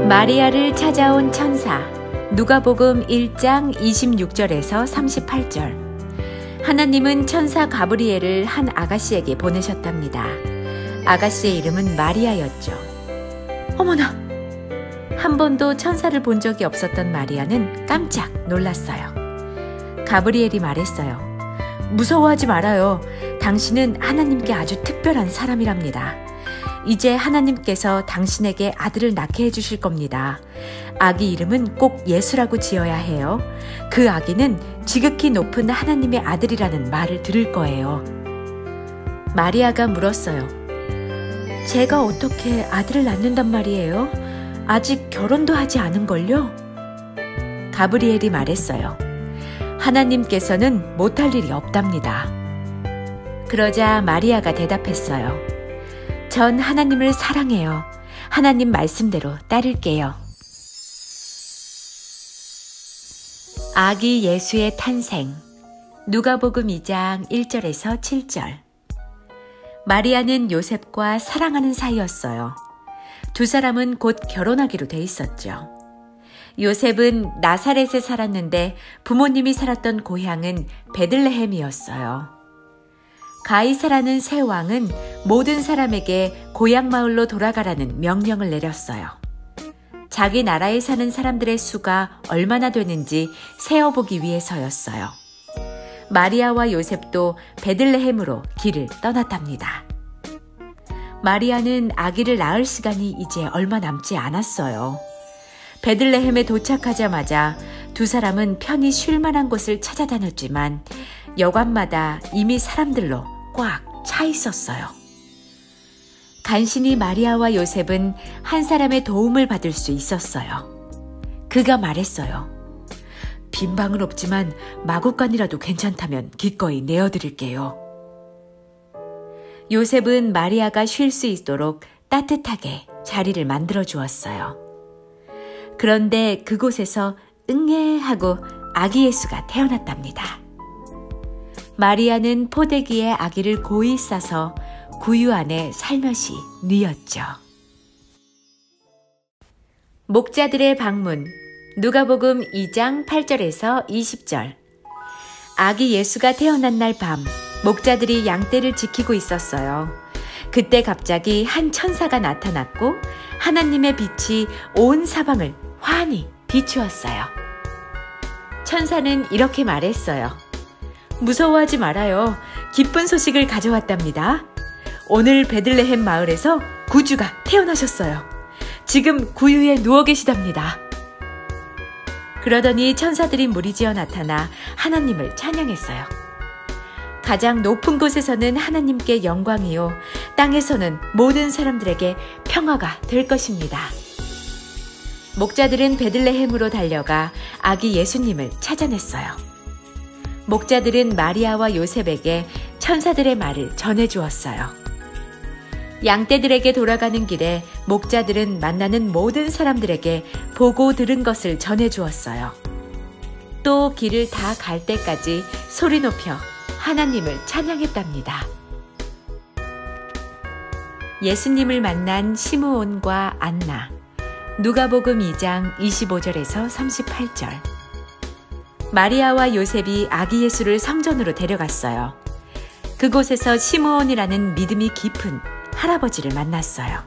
마리아를 찾아온 천사. 누가복음 1장 26절에서 38절. 하나님은 천사 가브리엘을 한 아가씨에게 보내셨답니다. 아가씨의 이름은 마리아였죠. 어머나! 한 번도 천사를 본 적이 없었던 마리아는 깜짝 놀랐어요. 가브리엘이 말했어요. 무서워하지 말아요. 당신은 하나님께 아주 특별한 사람이랍니다. 이제 하나님께서 당신에게 아들을 낳게 해주실 겁니다. 아기 이름은 꼭 예수라고 지어야 해요. 그 아기는 지극히 높은 하나님의 아들이라는 말을 들을 거예요. 마리아가 물었어요. 제가 어떻게 아들을 낳는단 말이에요? 아직 결혼도 하지 않은걸요? 가브리엘이 말했어요. 하나님께서는 못할 일이 없답니다. 그러자 마리아가 대답했어요. 전 하나님을 사랑해요. 하나님 말씀대로 따를게요. 아기 예수의 탄생. 누가복음 2장 1절에서 7절. 마리아는 요셉과 사랑하는 사이였어요. 두 사람은 곧 결혼하기로 돼 있었죠. 요셉은 나사렛에 살았는데 부모님이 살았던 고향은 베들레헴이었어요. 가이사라는 새 왕은 모든 사람에게 고향 마을로 돌아가라는 명령을 내렸어요. 자기 나라에 사는 사람들의 수가 얼마나 되는지 세어보기 위해서였어요. 마리아와 요셉도 베들레헴으로 길을 떠났답니다. 마리아는 아기를 낳을 시간이 이제 얼마 남지 않았어요. 베들레헴에 도착하자마자 두 사람은 편히 쉴 만한 곳을 찾아다녔지만 여관마다 이미 사람들로 꽉 차 있었어요. 간신히 마리아와 요셉은 한 사람의 도움을 받을 수 있었어요. 그가 말했어요. 빈 방은 없지만 마구간이라도 괜찮다면 기꺼이 내어드릴게요. 요셉은 마리아가 쉴 수 있도록 따뜻하게 자리를 만들어 주었어요. 그런데 그곳에서 응애 하고 아기 예수가 태어났답니다. 마리아는 포대기에 아기를 고이 싸서 구유 안에 살며시 뉘었죠. 목자들의 방문. 누가복음 2장 8절에서 20절. 아기 예수가 태어난 날 밤, 목자들이 양떼를 지키고 있었어요. 그때 갑자기 한 천사가 나타났고 하나님의 빛이 온 사방을 환히 비추었어요. 천사는 이렇게 말했어요. 무서워하지 말아요. 기쁜 소식을 가져왔답니다. 오늘 베들레헴 마을에서 구주가 태어나셨어요. 지금 구유에 누워 계시답니다. 그러더니 천사들이 무리지어 나타나 하나님을 찬양했어요. 가장 높은 곳에서는 하나님께 영광이요, 땅에서는 모든 사람들에게 평화가 될 것입니다. 목자들은 베들레헴으로 달려가 아기 예수님을 찾아냈어요. 목자들은 마리아와 요셉에게 천사들의 말을 전해주었어요. 양떼들에게 돌아가는 길에 목자들은 만나는 모든 사람들에게 보고 들은 것을 전해주었어요. 또 길을 다 갈 때까지 소리 높여 하나님을 찬양했답니다. 예수님을 만난 시므온과 안나. 누가복음 2장 25절에서 38절. 마리아와 요셉이 아기 예수를 성전으로 데려갔어요. 그곳에서 시므온이라는 믿음이 깊은 할아버지를 만났어요.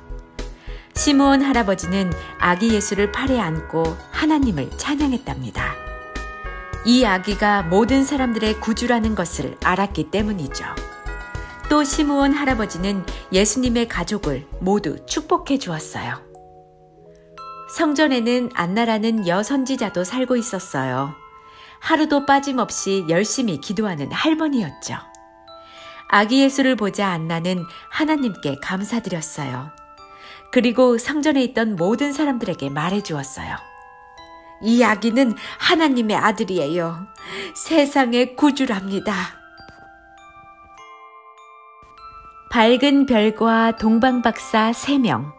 시므온 할아버지는 아기 예수를 팔에 안고 하나님을 찬양했답니다. 이 아기가 모든 사람들의 구주라는 것을 알았기 때문이죠. 또 시므온 할아버지는 예수님의 가족을 모두 축복해 주었어요. 성전에는 안나라는 여선지자도 살고 있었어요. 하루도 빠짐없이 열심히 기도하는 할머니였죠. 아기 예수를 보자 안나는 하나님께 감사드렸어요. 그리고 성전에 있던 모든 사람들에게 말해주었어요. 이 아기는 하나님의 아들이에요. 세상의 구주랍니다. 밝은 별과 동방박사 3명.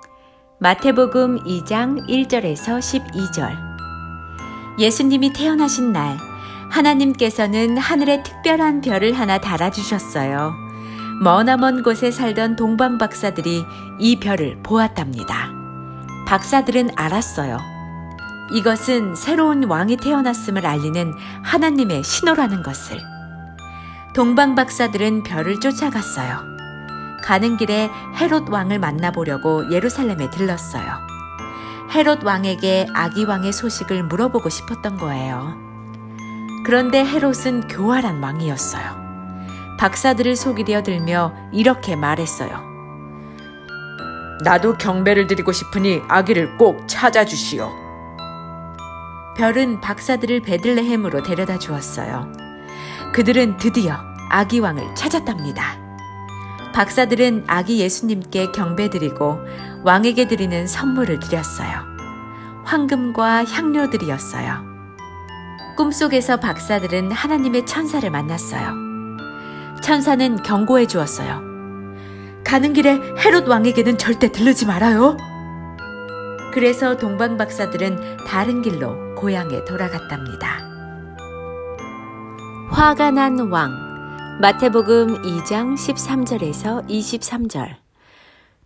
마태복음 2장 1절에서 12절. 예수님이 태어나신 날, 하나님께서는 하늘에 특별한 별을 하나 달아주셨어요. 머나먼 곳에 살던 동방박사들이 이 별을 보았답니다. 박사들은 알았어요. 이것은 새로운 왕이 태어났음을 알리는 하나님의 신호라는 것을. 동방 박사들은 별을 쫓아갔어요. 가는 길에 헤롯 왕을 만나보려고 예루살렘에 들렀어요. 헤롯 왕에게 아기 왕의 소식을 물어보고 싶었던 거예요. 그런데 헤롯은 교활한 왕이었어요. 박사들을 속이려 들며 이렇게 말했어요. 나도 경배를 드리고 싶으니 아기를 꼭 찾아주시오. 별은 박사들을 베들레헴으로 데려다 주었어요. 그들은 드디어 아기 왕을 찾았답니다. 박사들은 아기 예수님께 경배드리고 왕에게 드리는 선물을 드렸어요. 황금과 향료들이었어요. 꿈속에서 박사들은 하나님의 천사를 만났어요. 천사는 경고해 주었어요. 가는 길에 헤롯 왕에게는 절대 들르지 말아요. 그래서 동방 박사들은 다른 길로 고향에 돌아갔답니다. 화가 난 왕. 마태복음 2장 13절에서 23절.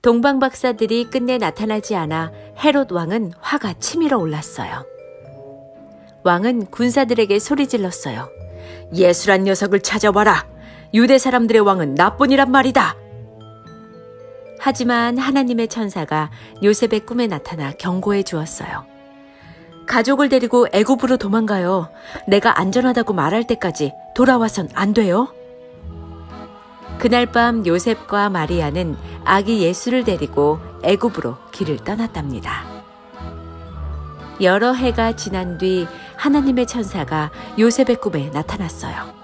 동방 박사들이 끝내 나타나지 않아 헤롯 왕은 화가 치밀어 올랐어요. 왕은 군사들에게 소리질렀어요. 예수란 녀석을 찾아와라. 유대 사람들의 왕은 나뿐이란 말이다. 하지만 하나님의 천사가 요셉의 꿈에 나타나 경고해 주었어요. 가족을 데리고 애굽으로 도망가요. 내가 안전하다고 말할 때까지 돌아와선 안 돼요. 그날 밤 요셉과 마리아는 아기 예수를 데리고 애굽으로 길을 떠났답니다. 여러 해가 지난 뒤 하나님의 천사가 요셉의 꿈에 나타났어요.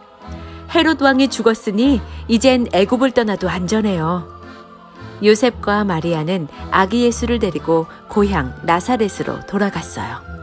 헤롯 왕이 죽었으니 이젠 애굽을 떠나도 안전해요. 요셉과 마리아는 아기 예수를 데리고 고향 나사렛으로 돌아갔어요.